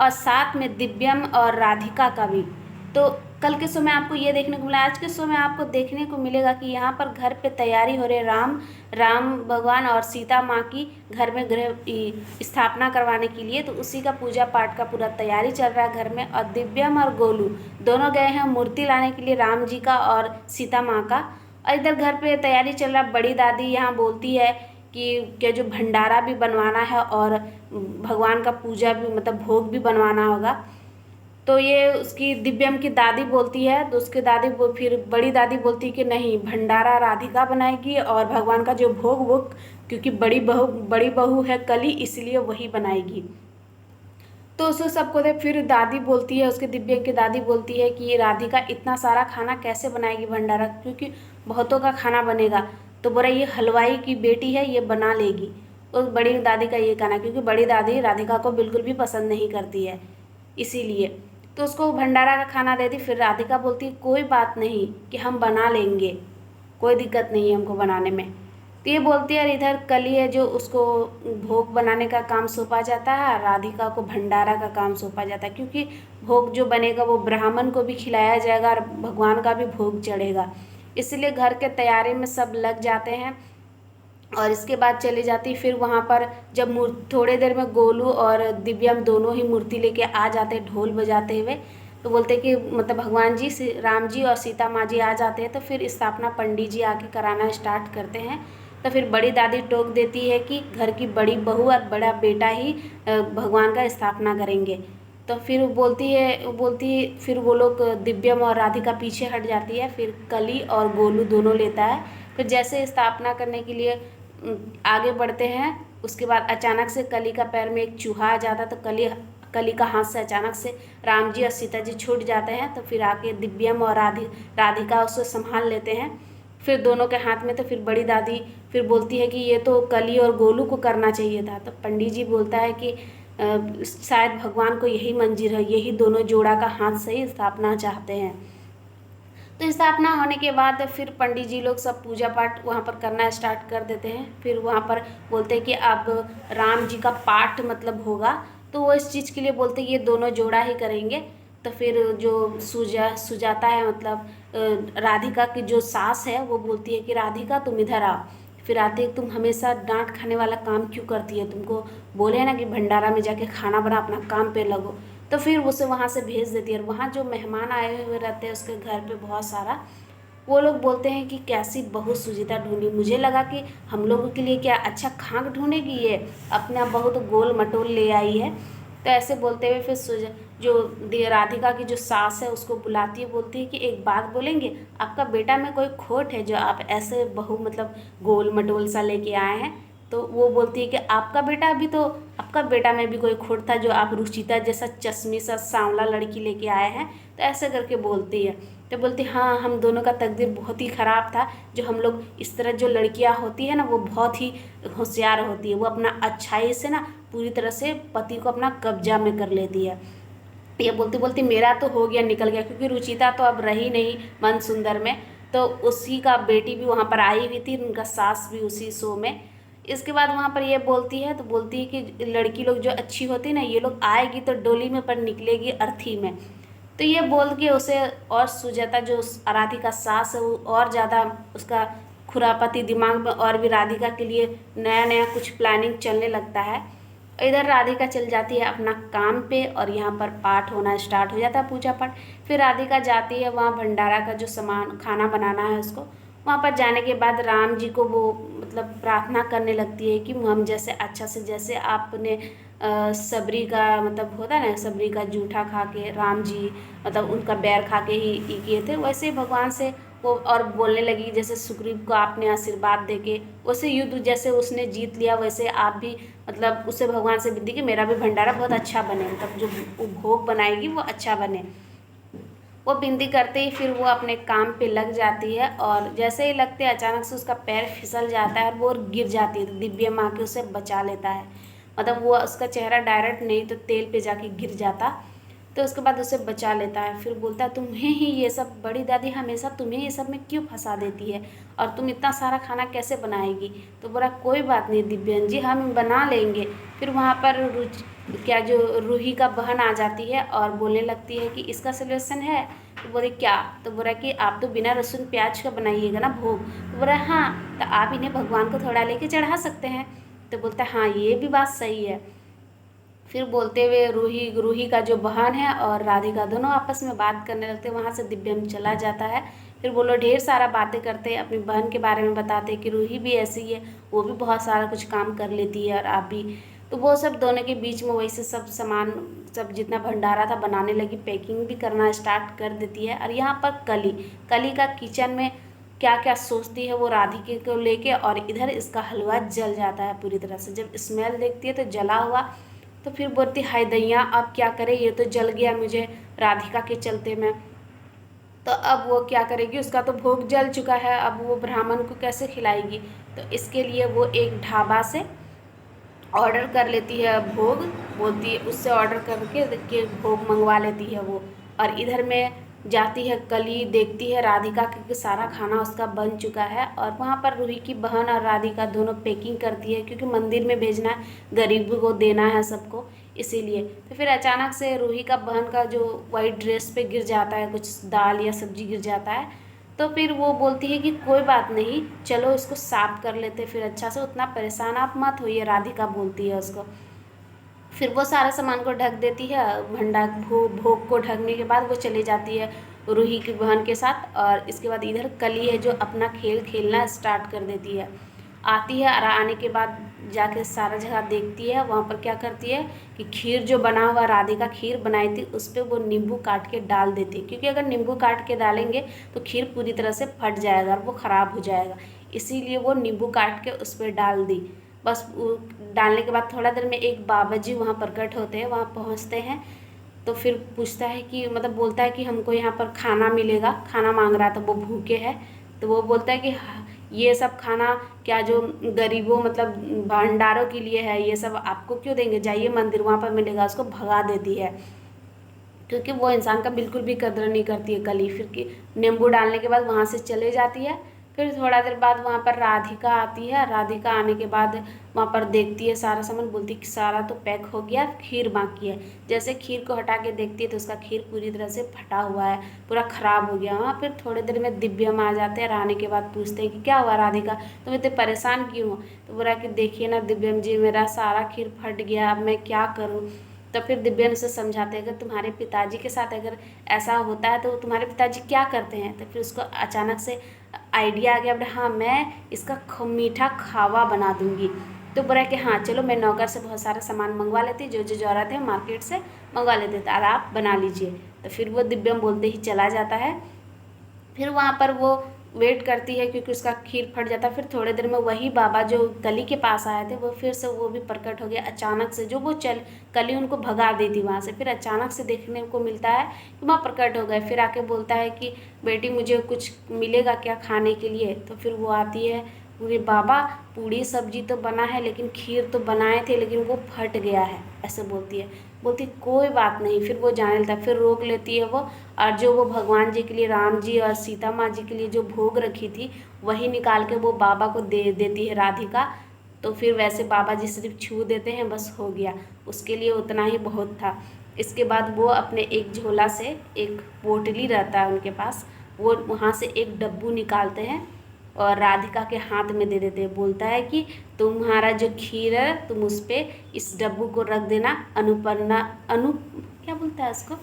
और साथ में दिव्यम और राधिका का भी। तो कल के शो में आपको ये देखने को मिला, आज के शो में आपको देखने को मिलेगा कि यहाँ पर घर पे तैयारी हो रही है राम भगवान और सीता माँ की घर में गृह स्थापना करवाने के लिए। तो उसी का पूजा पाठ का पूरा तैयारी चल रहा है घर में। और दिव्यम और गोलू दोनों गए हैं मूर्ति लाने के लिए राम जी का और सीता माँ का। और इधर घर पे तैयारी चल रहा है। बड़ी दादी यहाँ बोलती है कि जो भंडारा भी बनवाना है और भगवान का पूजा भी मतलब भोग भी बनवाना होगा। तो ये उसकी दिव्यम की दादी बोलती है, तो उसके फिर बड़ी दादी बोलती है कि नहीं, भंडारा राधिका बनाएगी और भगवान का जो भोग वो, क्योंकि बड़ी बहू है कली, इसलिए वही बनाएगी। तो उसे सबको दे। फिर दादी बोलती है, उसके दिव्यम की दादी बोलती है कि ये राधिका इतना सारा खाना कैसे बनाएगी भंडारा, क्योंकि बहुतों का खाना बनेगा। तो बोला ये हलवाई की बेटी है, ये बना लेगी। उस बड़ी दादी का ये कहना, क्योंकि बड़ी दादी राधिका को बिल्कुल भी पसंद नहीं करती है, इसीलिए तो उसको भंडारा का खाना दे दी। फिर राधिका बोलती है कोई बात नहीं कि हम बना लेंगे, कोई दिक्कत नहीं है हमको बनाने में। तो ये बोलती है। इधर कली है जो उसको भोग बनाने का काम सौंपा जाता है, राधिका को भंडारा का काम सौंपा जाता है, क्योंकि भोग जो बनेगा वो ब्राह्मण को भी खिलाया जाएगा और भगवान का भी भोग चढ़ेगा। इसलिए घर के तैयारी में सब लग जाते हैं। और इसके बाद चली जाती फिर वहाँ पर, जब थोड़े देर में गोलू और दिव्यम दोनों ही मूर्ति लेके आ जाते हैं ढोल बजाते हुए। तो बोलते कि मतलब भगवान जी राम जी और सीता माँ जी आ जाते हैं। तो फिर स्थापना पंडित जी आके कराना स्टार्ट करते हैं। तो फिर बड़ी दादी टोक देती है कि घर की बड़ी बहू और बड़ा बेटा ही भगवान का स्थापना करेंगे। तो फिर बोलती है फिर वो लोग दिव्यम और राधिका पीछे हट जाती है। फिर कली और गोलू दोनों लेता है। फिर जैसे स्थापना करने के लिए आगे बढ़ते हैं, उसके बाद अचानक से कली का पैर में एक चूहा आ जाता है। तो कली का हाथ से अचानक से राम जी और सीता जी छूट जाते हैं। तो फिर आके दिव्यम और राधिका उसको संभाल लेते हैं फिर दोनों के हाथ में। तो फिर बड़ी दादी फिर बोलती है कि ये तो कली और गोलू को करना चाहिए था। तो पंडित जी बोलता है कि शायद भगवान को यही मंजूर है, यही दोनों जोड़ा का हाथ से ही स्थापना चाहते हैं। तो स्थापना होने के बाद फिर पंडित जी लोग सब पूजा पाठ वहाँ पर करना स्टार्ट कर देते हैं। फिर वहाँ पर बोलते हैं कि अब राम जी का पाठ मतलब होगा। तो वो इस चीज़ के लिए बोलते हैं ये दोनों जोड़ा ही करेंगे। तो फिर जो सुजाता है मतलब राधिका की जो सास है वो बोलती है कि राधिका तुम इधर आओ। फिर आते तुम हमेशा डांट खाने वाला काम क्यों करती है, तुमको बोले ना कि भंडारा में जाके खाना बना, अपना काम पे लगो। तो फिर उसे वहाँ से भेज देती है। और वहाँ जो मेहमान आए हुए रहते हैं उसके घर पे बहुत सारा, वो लोग बोलते हैं कि कैसी बहू सुजीता ढूंढी, मुझे लगा कि हम लोगों के लिए क्या अच्छा खाक ढूंढेगी, ये अपना बहुत गोल मटोल ले आई है। तो ऐसे बोलते हुए फिर जो राधिका की जो सास है उसको बुलाती है, बोलती है कि एक बात बोलेंगे, आपका बेटा में कोई खोट है जो आप ऐसे बहू मतलब गोल मटोल सा लेके आए हैं। तो वो बोलती है कि आपका बेटा में भी कोई खोट था जो आप रुचिता जैसा चश्मी सा सांवला लड़की लेके आए हैं। तो ऐसे करके बोलती है। तो बोलती हाँ, हम दोनों का तकदीर बहुत ही ख़राब था, जो हम लोग इस तरह जो लड़कियां होती है ना वो बहुत ही होशियार होती है, वो अपना अच्छाई से ना पूरी तरह से पति को अपना कब्जा में कर लेती है। ये बोलती बोलती मेरा तो हो गया, निकल गया, क्योंकि रुचिता तो अब रही नहीं मन सुंदर में। तो उसी का बेटी भी वहाँ पर आई हुई थी, उनका सास भी उसी शो में। इसके बाद वहाँ पर ये बोलती है, तो बोलती है कि लड़की लोग जो अच्छी होती है ना, ये लोग आएगी तो डोली में पर निकलेगी अर्थी में। तो ये बोल के उसे और सुजाता जो राधिका सास है वो और ज़्यादा उसका खुरापती दिमाग में और भी राधिका के लिए नया नया कुछ प्लानिंग चलने लगता है। इधर राधिका चल जाती है अपना काम पे और यहाँ पर पाठ होना स्टार्ट हो जाता है, पूजा पाठ। फिर राधिका जाती है वहाँ भंडारा का जो सामान खाना बनाना है उसको, वहाँ पर जाने के बाद राम जी को वो मतलब प्रार्थना करने लगती है कि हम जैसे अच्छा से जैसे आपने सबरी का मतलब होता है ना, सबरी का जूठा खा के राम जी मतलब उनका बैर खा के ही किए थे, वैसे ही भगवान से वो और बोलने लगी जैसे सुग्रीव को आपने आशीर्वाद देके वैसे युद्ध जैसे उसने जीत लिया, वैसे आप भी मतलब उससे भगवान से विनती कि मेरा भी भंडारा बहुत अच्छा बने, मतलब जो भोग बनाएगी वो अच्छा बने। वो बिंदी करते ही फिर वो अपने काम पे लग जाती है। और जैसे ही लगते अचानक से उसका पैर फिसल जाता है और वो गिर जाती है। तो दिव्य माँ के उसे बचा लेता है, मतलब वो उसका चेहरा डायरेक्ट नहीं तो तेल पे जाके गिर जाता। तो उसके बाद उसे बचा लेता है। फिर बोलता है तुम्हें ही ये सब, बड़ी दादी हमेशा तुम्हें ये सब में क्यों फंसा देती है, और तुम इतना सारा खाना कैसे बनाएगी। तो बोला कोई बात नहीं दिव्यन जी, हम बना लेंगे। फिर वहाँ पर क्या जो रूही का बहन आ जाती है और बोलने लगती है कि इसका सोल्यूशन है। तो बोले क्या? तो बोला कि आप तो बिना लहसुन प्याज का बनाइएगा ना भोग। तो बोला हाँ, तो आप इन्हें भगवान को थोड़ा लेके चढ़ा सकते हैं। तो बोलता है हाँ, ये भी बात सही है। फिर बोलते हुए रूही रूही का जो बहन है और राधिका दोनों आपस में बात करने लगते हैं। वहाँ से दिव्यम चला जाता है। फिर वो लोग ढेर सारा बातें करते हैं, अपनी बहन के बारे में बताते हैं कि रूही भी ऐसी ही है, वो भी बहुत सारा कुछ काम कर लेती है और आप भी। तो वो सब दोनों के बीच में वैसे सब सामान, सब जितना भंडारा था बनाने लगी, पैकिंग भी करना स्टार्ट कर देती है। और यहाँ पर कली कली का किचन में क्या क्या सोचती है वो राधिके को लेके, और इधर इसका हलवा जल जाता है पूरी तरह से। जब स्मेल देखती है तो जला हुआ, तो फिर बोलती हाय दैया, अब क्या करे, ये तो जल गया मुझे राधिका के चलते में। तो अब वो क्या करेगी, उसका तो भोग जल चुका है, अब वो ब्राह्मण को कैसे खिलाएगी। तो इसके लिए वो एक ढाबा से ऑर्डर कर लेती है भोग, बोलती है उससे ऑर्डर करके के भोग मंगवा लेती है वो। और इधर में जाती है कली, देखती है राधिका क्योंकि सारा खाना उसका बन चुका है। और वहाँ पर रूही की बहन और राधिका दोनों पैकिंग करती है, क्योंकि मंदिर में भेजना है, गरीब को देना है सबको, इसीलिए। तो फिर अचानक से रूही का बहन का जो वाइट ड्रेस पे गिर जाता है, कुछ दाल या सब्जी गिर जाता है। तो फिर वो बोलती है कि कोई बात नहीं, चलो इसको साफ कर लेते फिर अच्छा से, उतना परेशान आप मत होइए, राधिका बोलती है उसको। फिर वो सारा सामान को ढक देती है, भोग को ढकने के बाद वो चली जाती है रूही की बहन के साथ। और इसके बाद इधर कली है जो अपना खेल खेलना स्टार्ट कर देती है। आती है और आने के बाद जाके सारा जगह देखती है। वहाँ पर क्या करती है कि खीर जो बना हुआ, राधिका खीर बनाई थी, उस पर वो नींबू काट के डाल देती है, क्योंकि अगर नींबू काट के डालेंगे तो खीर पूरी तरह से फट जाएगा और वो ख़राब हो जाएगा। इसीलिए वो नींबू काट के उस पर डाल दी। बस वो डालने के बाद थोड़ा देर में एक बाबा जी वहाँ प्रकट होते हैं, वहाँ पहुँचते हैं। तो फिर पूछता है कि मतलब बोलता है कि हमको यहाँ पर खाना मिलेगा, खाना मांग रहा था, वो भूखे है। तो वो बोलता है कि ये सब खाना क्या जो गरीबों मतलब भंडारों के लिए है, ये सब आपको क्यों देंगे, जाइए मंदिर वहाँ पर मिलेगा। उसको भगा देती है, क्योंकि वो इंसान का बिल्कुल भी कदर नहीं करती है कली। फिर कि नींबू डालने के बाद वहाँ से चले जाती है। फिर थोड़ा देर बाद वहाँ पर राधिका आती है। राधिका आने के बाद वहाँ पर देखती है सारा सामान, बोलती है कि सारा तो पैक हो गया, खीर बाकी है। जैसे खीर को हटा के देखती है तो उसका खीर पूरी तरह से फटा हुआ है, पूरा ख़राब हो गया। वहाँ फिर थोड़ी देर में दिव्यम आ जाते हैं और आने के बाद पूछते हैं कि क्या हुआ राधिका, तुम इतने परेशान क्यों हो। तो बोला कि देखिए ना दिव्यम जी, मेरा सारा खीर फट गया, अब मैं क्या करूँ। तो फिर दिव्यन उसे समझाते हैं कि तुम्हारे पिताजी के साथ अगर ऐसा होता है तो तुम्हारे पिताजी क्या करते हैं। तो फिर उसको अचानक से आइडिया आ गया, बोले हाँ मैं इसका मीठा खावा बना दूंगी। तो बोला कि हाँ चलो, मैं नौकर से बहुत सारा सामान मंगवा लेती, जो जो ज़रूरत है मार्केट से मंगवा लेते थे, और आप बना लीजिए। तो फिर वो दिव्यम बोलते ही चला जाता है। फिर वहाँ पर वो वेट करती है, क्योंकि उसका खीर फट जाता है। फिर थोड़ी देर में वही बाबा जो कली के पास आए थे, वो फिर से वो भी प्रकट हो गया अचानक से। जो वो कली उनको भगा दी थी वहाँ से, फिर अचानक से देखने को मिलता है कि वहाँ प्रकट हो गए। फिर आके बोलता है कि बेटी मुझे कुछ मिलेगा क्या खाने के लिए। तो फिर वो आती है, बोले बाबा पूड़ी सब्जी तो बना है, लेकिन खीर तो बनाए थे, लेकिन वो फट गया है, ऐसे बोलती है। बोलती कोई बात नहीं। फिर वो जाने लगता है, फिर रोक लेती है वो। और जो वो भगवान जी के लिए, राम जी और सीता माँ जी के लिए जो भोग रखी थी, वही निकाल के वो बाबा को दे देती है राधिका। तो फिर वैसे बाबा जी सिर्फ छू देते हैं, बस हो गया, उसके लिए उतना ही बहुत था। इसके बाद वो अपने एक झोला से, एक पोटली रहता है उनके पास, वो वहाँ से एक डब्बू निकालते हैं और राधिका के हाथ में दे देते हैं। बोलता है कि तुम्हारा जो खीर है तुम उस पर इस डब्बू को रख देना, अनुपन्ना अनु क्या बोलता है उसको।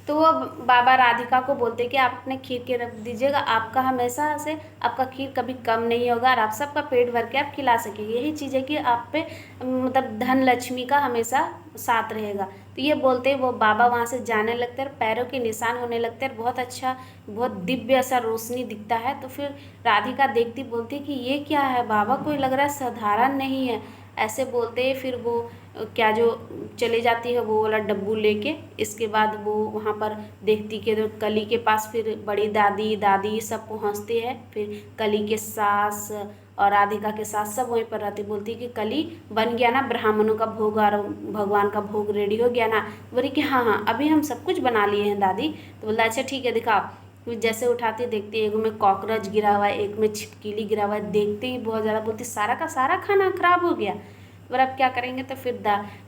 तो वो बाबा राधिका को बोलते कि आप अपने खीर के रख दीजिएगा, आपका हमेशा से आपका खीर कभी कम नहीं होगा और आप सबका पेट भर के आप खिला सकेंगे। यही चीज़ है कि आप पे मतलब धन लक्ष्मी का हमेशा साथ रहेगा। तो ये बोलते ही वो बाबा वहाँ से जाने लगते हैं, पैरों के निशान होने लगते हैं, बहुत अच्छा, बहुत दिव्य सा रोशनी दिखता है। तो फिर राधिका देखती, बोलती कि ये क्या है बाबा, कोई लग रहा है साधारण नहीं है, ऐसे बोलते ही फिर वो क्या जो चले जाती है वो वाला डब्बू लेके। इसके बाद वो वहाँ पर देखती कि तो कली के पास फिर बड़ी दादी दादी सब पहुँचते हैं। फिर कली के सास और राधिका के सास सब वहीं पर रहती। बोलती कि कली बन गया ना ब्राह्मणों का भोग और भगवान का भोग रेडी हो गया ना। बोली कि हाँ हाँ अभी हम सब कुछ बना लिए हैं दादी। तो बोला अच्छा ठीक है दिखाओ। फिर जैसे उठाती देखती है, एक में कॉकरोच गिरा हुआ है, एक में छिपकली गिरा हुआ है। देखते ही बहुत ज़्यादा, बोलती सारा का सारा खाना खराब हो गया। तो अब क्या करेंगे, तो फिर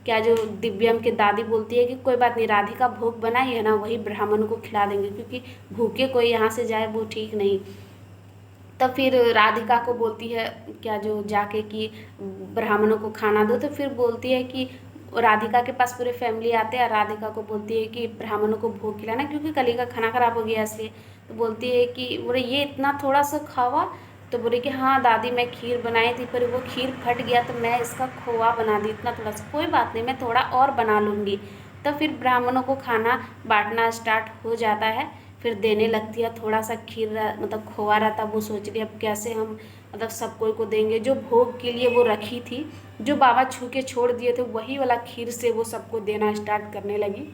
क्या जो दिव्यम की दादी बोलती है कि कोई बात नहीं, राधिका भोग बनाई है ना, वही ब्राह्मणों को खिला देंगे, क्योंकि भूखे कोई यहाँ से जाए वो ठीक नहीं। तब फिर राधिका को बोलती है क्या जो जाके कि ब्राह्मणों को खाना दो, तो फिर बोलती है कि राधिका के पास पूरे फैमिली आते हैं, राधिका को बोलती है कि ब्राह्मणों को भोग खिलाना, क्योंकि कली का खाना खराब हो गया इसलिए। तो बोलती है कि बोले ये इतना थोड़ा सा खावा, तो बोले कि हाँ दादी मैं खीर बनाई थी पर वो खीर फट गया तो मैं इसका खोवा बना दी, इतना थोड़ा सा, कोई बात नहीं मैं थोड़ा और बना लूँगी। तो फिर ब्राह्मणों को खाना बांटना स्टार्ट हो जाता है, फिर देने लगती है। थोड़ा सा खीर मतलब खोआ रहता, वो सोच रही अब कैसे हम मतलब सब कोई को देंगे, जो भोग के लिए वो रखी थी, जो बाबा छू के छोड़ दिए थे वही वाला खीर से वो सबको देना स्टार्ट करने लगी।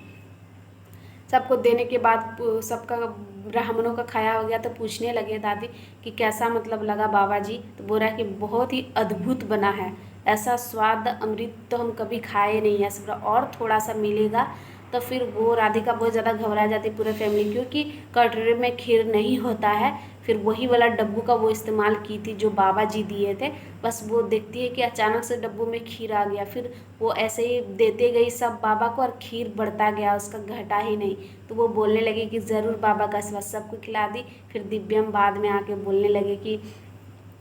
सबको देने के बाद सबका ब्राह्मणों का खाया हो गया, तो पूछने लगे दादी कि कैसा मतलब लगा बाबा जी, तो बोल रहा है कि बहुत ही अद्भुत बना है, ऐसा स्वाद अमृत तो हम कभी खाए नहीं है, सब और थोड़ा सा मिलेगा। तो फिर वो राधिका बहुत ज़्यादा घबरा जाती पूरे फैमिली, क्योंकि कटोरे में खीर नहीं होता है। फिर वही वाला डब्बू का वो इस्तेमाल की थी जो बाबा जी दिए थे, बस वो देखती है कि अचानक से डब्बू में खीर आ गया। फिर वो ऐसे ही देते गई सब बाबा को और खीर बढ़ता गया, उसका घटा ही नहीं। तो वो बोलने लगी कि ज़रूर बाबा का स्वाद, सबको खिला दी। फिर दिव्यम बाद में आके बोलने लगे कि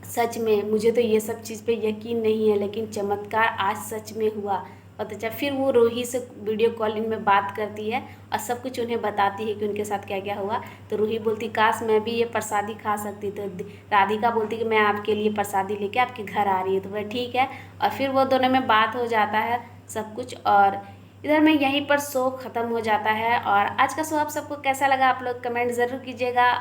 सच में मुझे तो ये सब चीज़ पे यकीन नहीं है, लेकिन चमत्कार आज सच में हुआ। और अच्छा, फिर वो रूही से वीडियो कॉलिंग में बात करती है और सब कुछ उन्हें बताती है कि उनके साथ क्या क्या हुआ। तो रूही बोलती काश मैं भी ये प्रसादी खा सकती, तो राधिका बोलती कि मैं आपके लिए प्रसादी लेके आपके घर आ रही है, तो वह ठीक है। और फिर वो दोनों में बात हो जाता है सब कुछ, और इधर में यहीं पर शो ख़त्म हो जाता है। और आज का शो आप सबको कैसा लगा आप लोग कमेंट ज़रूर कीजिएगा।